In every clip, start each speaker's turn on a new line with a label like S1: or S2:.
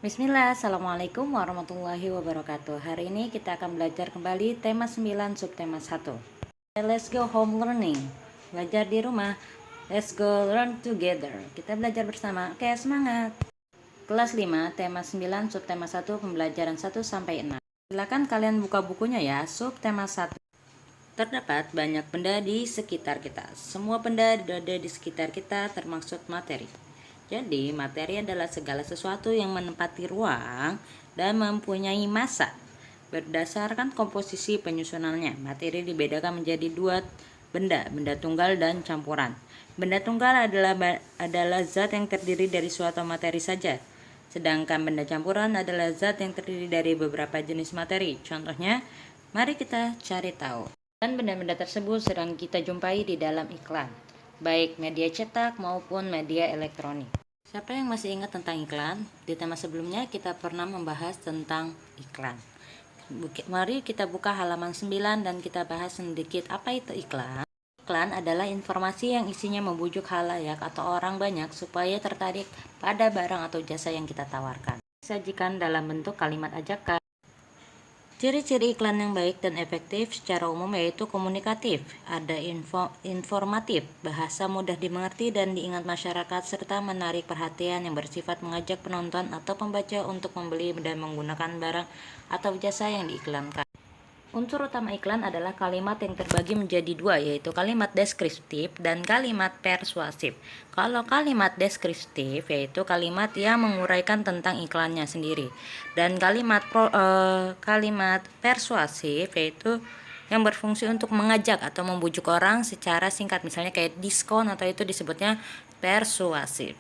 S1: Bismillah, Assalamualaikum warahmatullahi wabarakatuh. Hari ini kita akan belajar kembali tema 9 subtema 1. Let's go home learning. Belajar di rumah. Let's go learn together. Kita belajar bersama. Oke, semangat. Kelas 5, tema 9, subtema 1, pembelajaran 1 sampai 6. Silakan kalian buka bukunya ya. Subtema 1. Terdapat banyak benda di sekitar kita. Semua benda ada di sekitar kita termasuk materi. Jadi, materi adalah segala sesuatu yang menempati ruang dan mempunyai massa. Berdasarkan komposisi penyusunannya, materi dibedakan menjadi dua benda tunggal dan campuran. Benda tunggal adalah zat yang terdiri dari suatu materi saja. Sedangkan benda campuran adalah zat yang terdiri dari beberapa jenis materi. Contohnya, mari kita cari tahu. Dan benda-benda tersebut sering kita jumpai di dalam iklan, baik media cetak maupun media elektronik. Siapa yang masih ingat tentang iklan? Di tema sebelumnya kita pernah membahas tentang iklan. Mari kita buka halaman 9 dan kita bahas sedikit apa itu iklan. Iklan adalah informasi yang isinya membujuk khalayak atau orang banyak supaya tertarik pada barang atau jasa yang kita tawarkan. Disajikan dalam bentuk kalimat ajakan. Ciri-ciri iklan yang baik dan efektif secara umum yaitu komunikatif, ada informatif, bahasa mudah dimengerti dan diingat masyarakat, serta menarik perhatian yang bersifat mengajak penonton atau pembaca untuk membeli dan menggunakan barang atau jasa yang diiklankan. Unsur utama iklan adalah kalimat yang terbagi menjadi dua, yaitu kalimat deskriptif dan kalimat persuasif. Kalau kalimat deskriptif yaitu kalimat yang menguraikan tentang iklannya sendiri, dan kalimat persuasif yaitu yang berfungsi untuk mengajak atau membujuk orang secara singkat, misalnya kayak diskon, atau itu disebutnya persuasif.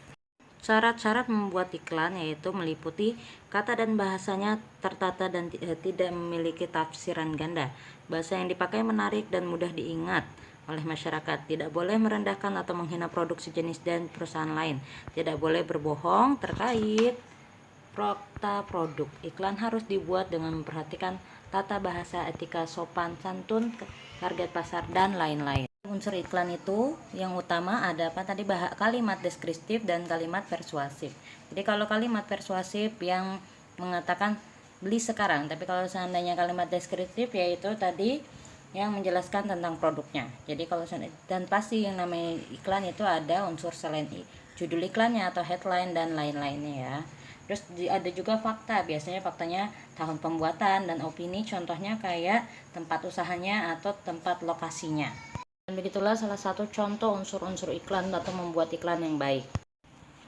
S1: Syarat-syarat membuat iklan yaitu meliputi kata dan bahasanya tertata dan tidak memiliki tafsiran ganda. Bahasa yang dipakai menarik dan mudah diingat oleh masyarakat. Tidak boleh merendahkan atau menghina produk sejenis dan perusahaan lain. Tidak boleh berbohong terkait fakta produk. Iklan harus dibuat dengan memperhatikan tata bahasa, etika, sopan santun, target pasar, dan lain-lain. Unsur iklan itu yang utama ada apa tadi, kalimat deskriptif dan kalimat persuasif. Jadi kalau kalimat persuasif yang mengatakan beli sekarang, tapi kalau seandainya kalimat deskriptif yaitu tadi yang menjelaskan tentang produknya. Jadi kalau dan pasti yang namanya iklan itu ada unsur selain judul iklannya atau headline dan lain-lainnya ya. Terus ada juga fakta, biasanya faktanya tahun pembuatan dan opini, contohnya kayak tempat usahanya atau tempat lokasinya. Dan begitulah salah satu contoh unsur-unsur iklan atau membuat iklan yang baik.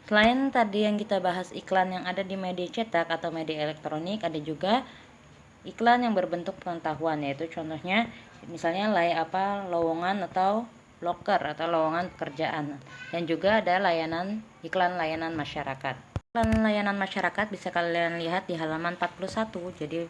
S1: Selain tadi yang kita bahas iklan yang ada di media cetak atau media elektronik, ada juga iklan yang berbentuk pengetahuan, yaitu contohnya misalnya lowongan atau loker atau lowongan pekerjaan. Dan juga ada iklan layanan masyarakat. Iklan layanan masyarakat bisa kalian lihat di halaman 41. Jadi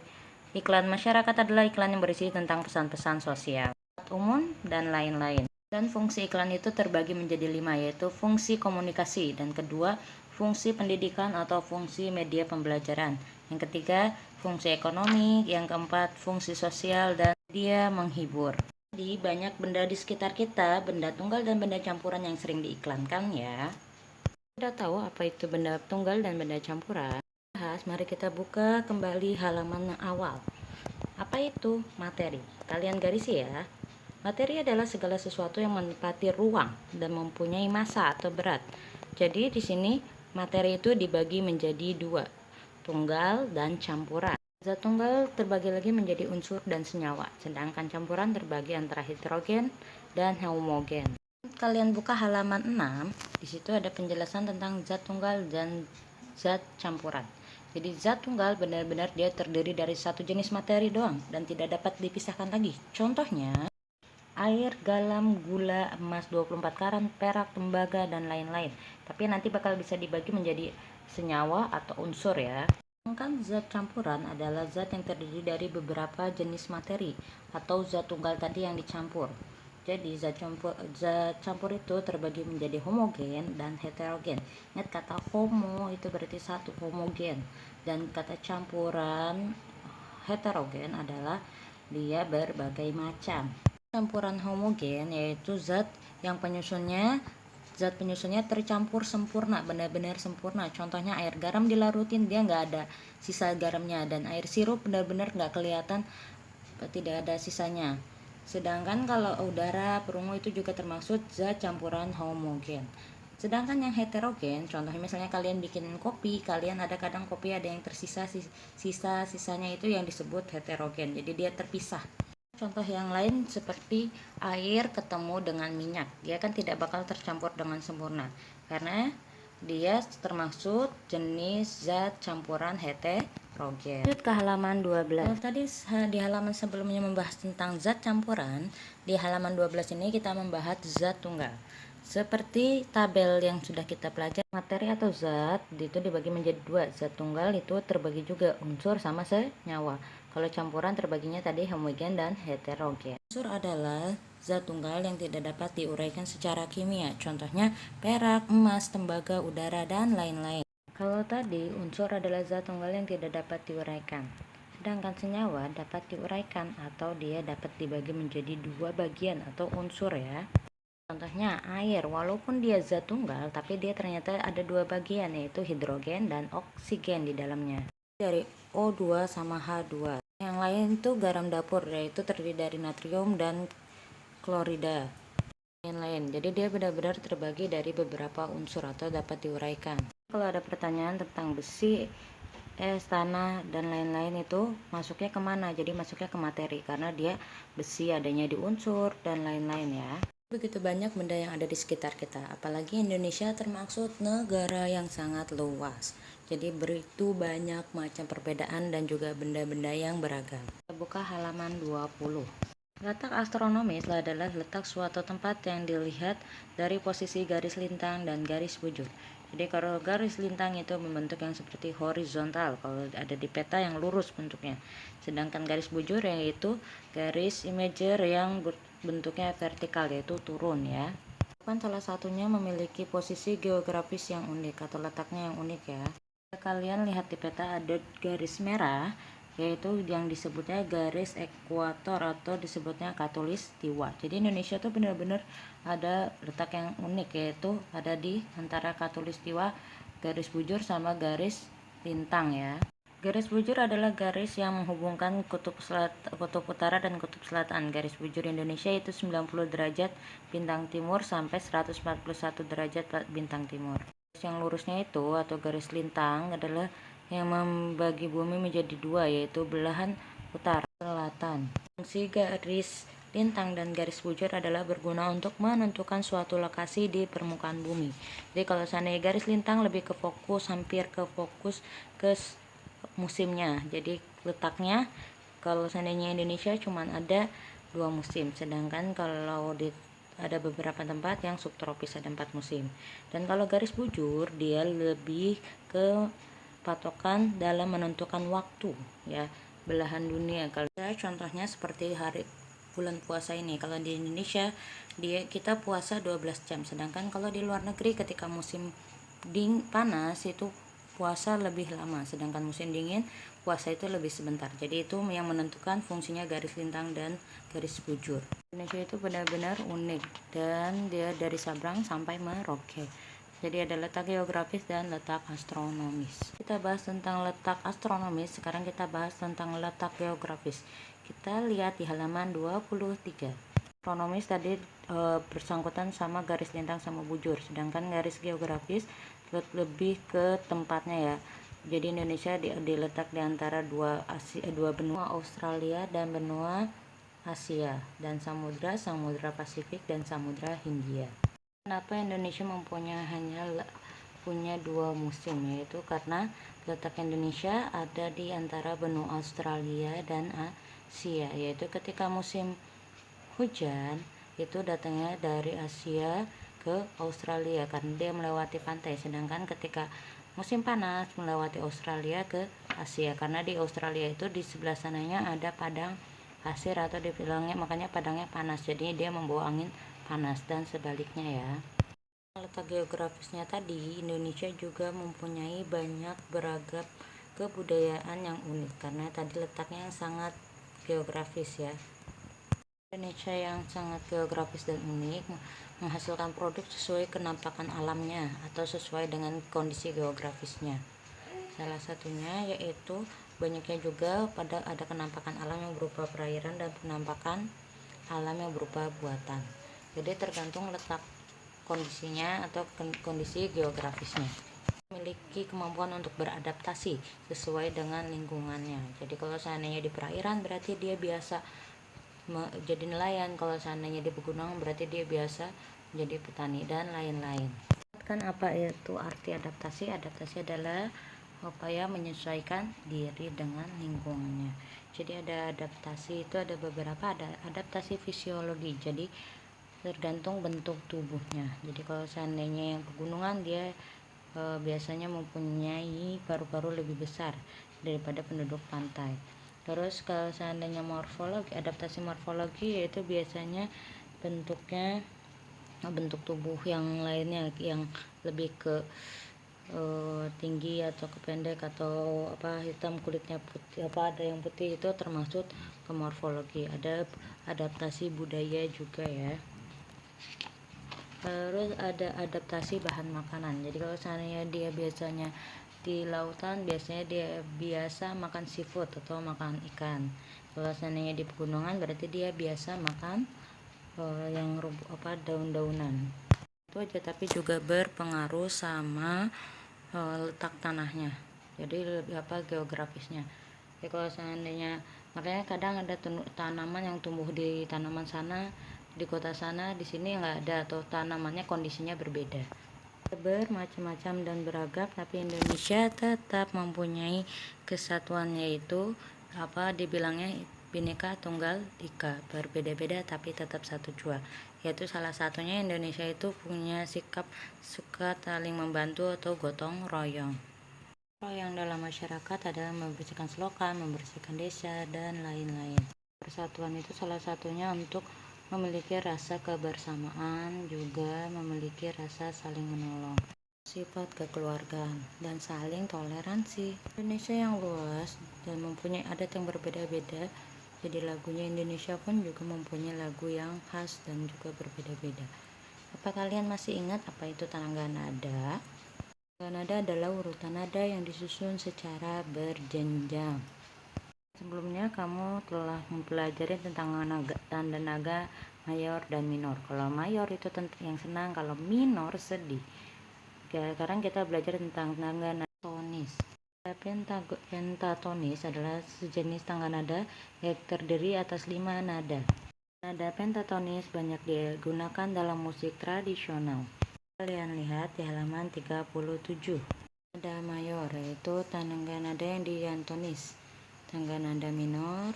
S1: iklan masyarakat adalah iklan yang berisi tentang pesan-pesan sosial, umum, dan lain-lain. Dan fungsi iklan itu terbagi menjadi 5, yaitu fungsi komunikasi, dan kedua fungsi pendidikan atau fungsi media pembelajaran, yang ketiga fungsi ekonomi, yang keempat fungsi sosial, dan media menghibur. Jadi banyak benda di sekitar kita, benda tunggal dan benda campuran yang sering diiklankan ya. Sudah tahu apa itu benda tunggal dan benda campuran? Mari kita buka kembali halaman yang awal. Apa itu materi? Kalian garisi ya. Materi adalah segala sesuatu yang menempati ruang dan mempunyai massa atau berat. Jadi di sini materi itu dibagi menjadi dua, tunggal dan campuran. Zat tunggal terbagi lagi menjadi unsur dan senyawa, sedangkan campuran terbagi antara heterogen dan homogen. Kalian buka halaman 6, di situ ada penjelasan tentang zat tunggal dan zat campuran. Jadi zat tunggal benar-benar dia terdiri dari satu jenis materi doang dan tidak dapat dipisahkan lagi. Contohnya air, garam, gula, emas 24 karat, perak, tembaga, dan lain-lain. Tapi nanti bakal bisa dibagi menjadi senyawa atau unsur ya. Sedangkan zat campuran adalah zat yang terdiri dari beberapa jenis materi atau zat tunggal tadi yang dicampur. Jadi zat campur itu terbagi menjadi homogen dan heterogen. Ingat kata homo itu berarti satu, homogen, dan kata campuran heterogen adalah dia berbagai macam. Campuran homogen yaitu zat yang penyusunnya zat penyusunnya tercampur sempurna, benar-benar sempurna. Contohnya air garam dilarutin, dia nggak ada sisa garamnya, dan air sirup benar-benar nggak kelihatan, tidak ada sisanya. Sedangkan kalau udara, perunggu itu juga termasuk zat campuran homogen. Sedangkan yang heterogen, contohnya misalnya kalian bikin kopi, kalian ada kadang kopi ada yang tersisa, sisa-sisanya itu yang disebut heterogen, jadi dia terpisah. Contoh yang lain seperti air ketemu dengan minyak, dia kan tidak bakal tercampur dengan sempurna karena dia termasuk jenis zat campuran heterogen. Lanjut ke halaman 12. Kalau tadi di halaman sebelumnya membahas tentang zat campuran, di halaman 12 ini kita membahas zat tunggal. Seperti tabel yang sudah kita pelajari, materi atau zat itu dibagi menjadi dua. Zat tunggal itu terbagi juga unsur sama senyawa. Kalau campuran terbaginya tadi homogen dan heterogen. Unsur adalah zat tunggal yang tidak dapat diuraikan secara kimia. Contohnya perak, emas, tembaga, udara, dan lain-lain. Kalau tadi unsur adalah zat tunggal yang tidak dapat diuraikan. Sedangkan senyawa dapat diuraikan atau dia dapat dibagi menjadi dua bagian atau unsur ya. Contohnya air, walaupun dia zat tunggal tapi dia ternyata ada dua bagian, yaitu hidrogen dan oksigen di dalamnya. Dari O2 sama H2. Yang lain itu garam dapur, yaitu terdiri dari natrium dan klorida. Lain-lain. Jadi dia benar-benar terbagi dari beberapa unsur atau dapat diuraikan. Kalau ada pertanyaan tentang besi, es, tanah, dan lain-lain itu masuknya kemana? Jadi masuknya ke materi karena dia besi adanya di unsur dan lain-lain ya. Begitu banyak benda yang ada di sekitar kita, apalagi Indonesia termasuk negara yang sangat luas. Jadi begitu banyak macam perbedaan dan juga benda-benda yang beragam. Kita buka halaman 20. Letak astronomis adalah letak suatu tempat yang dilihat dari posisi garis lintang dan garis bujur. Jadi kalau garis lintang itu membentuk yang seperti horizontal, kalau ada di peta yang lurus bentuknya. Sedangkan garis bujur yaitu garis imager yang bentuknya vertikal, yaitu turun ya. Kan salah satunya memiliki posisi geografis yang unik atau letaknya yang unik ya. Kalian lihat di peta ada garis merah, yaitu yang disebutnya garis ekuator atau disebutnya khatulistiwa. Jadi Indonesia tuh benar-benar ada letak yang unik, yaitu ada di antara khatulistiwa, garis bujur sama garis lintang ya. Garis bujur adalah garis yang menghubungkan kutub utara dan kutub selatan. Garis bujur Indonesia itu 90 derajat bintang timur sampai 141 derajat bintang timur. Garis yang lurusnya itu atau garis lintang adalah yang membagi bumi menjadi dua, yaitu belahan utara selatan. Fungsi garis lintang dan garis bujur adalah berguna untuk menentukan suatu lokasi di permukaan bumi. Jadi kalau seandainya garis lintang lebih ke fokus, hampir ke fokus ke musimnya. Jadi letaknya kalau seandainya Indonesia cuma ada 2 musim, sedangkan kalau ada beberapa tempat yang subtropis ada 4 musim. Dan kalau garis bujur dia lebih ke patokan dalam menentukan waktu ya, belahan dunia. Kalau contohnya seperti hari bulan puasa ini, kalau di Indonesia kita puasa 12 jam, sedangkan kalau di luar negeri ketika musim panas itu puasa lebih lama, sedangkan musim dingin puasa itu lebih sebentar. Jadi itu yang menentukan fungsinya garis lintang dan garis bujur. Indonesia itu benar-benar unik dan dia dari Sabrang sampai Merauke. Jadi ada letak geografis dan letak astronomis. Kita bahas tentang letak astronomis, sekarang kita bahas tentang letak geografis. Kita lihat di halaman 23. Astronomis tadi bersangkutan sama garis lintang sama bujur, sedangkan garis geografis lebih ke tempatnya ya. Jadi Indonesia diletak di antara dua benua, Australia dan benua Asia, dan Samudra Pasifik dan Samudra Hindia. Kenapa Indonesia punya 2 musim, yaitu karena letak Indonesia ada di antara benua Australia dan Asia, yaitu ketika musim hujan itu datangnya dari Asia ke Australia karena dia melewati pantai, sedangkan ketika musim panas melewati Australia ke Asia karena di Australia itu di sebelah sananya ada padang pasir atau dibilangnya makanya padangnya panas, jadi dia membawa angin panas dan sebaliknya ya. Letak geografisnya tadi, Indonesia juga mempunyai banyak beragam kebudayaan yang unik karena tadi letaknya yang sangat geografis ya. Indonesia yang sangat geografis dan unik, menghasilkan produk sesuai kenampakan alamnya atau sesuai dengan kondisi geografisnya. Salah satunya yaitu banyaknya juga ada kenampakan alam yang berupa perairan dan penampakan alam yang berupa buatan. Jadi tergantung letak kondisinya atau kondisi geografisnya. Memiliki kemampuan untuk beradaptasi sesuai dengan lingkungannya. Jadi kalau seandainya di perairan berarti dia biasa jadi nelayan, kalau seandainya di pegunungan berarti dia biasa jadi petani dan lain-lain. Kan apa itu arti adaptasi? Adaptasi adalah upaya menyesuaikan diri dengan lingkungannya. Jadi ada adaptasi itu ada beberapa, ada adaptasi fisiologi. Jadi tergantung bentuk tubuhnya. Jadi kalau seandainya yang pegunungan dia biasanya mempunyai paru-paru lebih besar daripada penduduk pantai. Terus kalau seandainya morfologi, adaptasi morfologi yaitu biasanya bentuknya bentuk tubuh yang lainnya yang lebih ke tinggi atau ke pendek atau hitam, kulitnya putih, ada yang putih, itu termasuk ke morfologi. Ada adaptasi budaya juga ya. Terus ada adaptasi bahan makanan. Jadi kalau seandainya dia biasanya di lautan, biasanya dia biasa makan seafood atau makan ikan. Kalau seandainya di pegunungan berarti dia biasa makan yang daun-daunan. Itu aja, tapi juga berpengaruh sama letak tanahnya. Jadi geografisnya. Jadi kalau seandainya, makanya kadang ada tanaman yang tumbuh di tanaman sana, di kota sana, di sini nggak ada, atau tanamannya kondisinya berbeda. Bermacam-macam dan beragam, tapi Indonesia tetap mempunyai kesatuan, yaitu dibilangnya Bhinneka Tunggal Ika, berbeda-beda tapi tetap satu jua. Yaitu salah satunya Indonesia itu punya sikap suka saling membantu atau gotong royong. Yang dalam masyarakat adalah membersihkan selokan, membersihkan desa, dan lain-lain. Persatuan itu salah satunya untuk memiliki rasa kebersamaan, juga memiliki rasa saling menolong, sifat kekeluargaan, dan saling toleransi. Indonesia yang luas dan mempunyai adat yang berbeda-beda, jadi lagunya Indonesia pun juga mempunyai lagu yang khas dan juga berbeda-beda. Apa kalian masih ingat apa itu tangga nada? Nada adalah urutan nada yang disusun secara berjenjang. Sebelumnya kamu telah mempelajari tentang tanda naga mayor dan minor. Kalau mayor itu yang senang, kalau minor sedih. Sekarang kita belajar tentang tangga nada tonis. Pentatonis adalah sejenis tangga nada yang terdiri atas 5 nada. Nada pentatonis banyak digunakan dalam musik tradisional. Kalian lihat di halaman 37. Nada mayor yaitu tangga nada yang diatonis. Tangga nada minor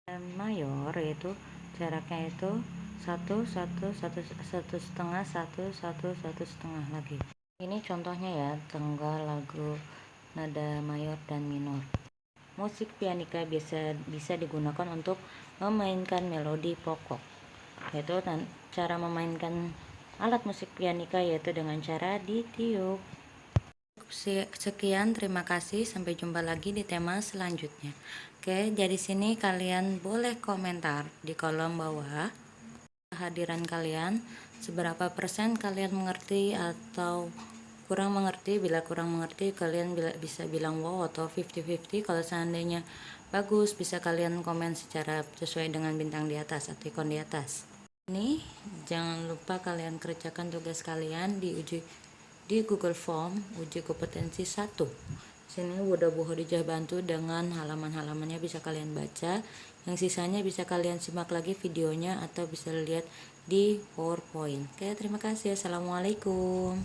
S1: dan mayor yaitu jaraknya itu 1 1 1 1/2 1 1 1/2 lagi. Ini contohnya ya, tangga lagu nada mayor dan minor. Musik pianika bisa digunakan untuk memainkan melodi pokok. Yaitu cara memainkan alat musik pianika yaitu dengan cara ditiup. Sekian, terima kasih, sampai jumpa lagi di tema selanjutnya. Oke, jadi sini kalian boleh komentar di kolom bawah kehadiran kalian, seberapa persen kalian mengerti atau kurang mengerti. Bila kurang mengerti kalian bisa bilang wow atau 50-50. Kalau seandainya bagus bisa kalian komen secara sesuai dengan bintang di atas atau ikon di atas. Ini jangan lupa kalian kerjakan tugas kalian di Google Form uji kompetensi 1. Sini udah dijah bantu dengan halaman-halamannya, bisa kalian baca. Yang sisanya bisa kalian simak lagi videonya atau bisa lihat di PowerPoint. Oke, terima kasih. Assalamualaikum.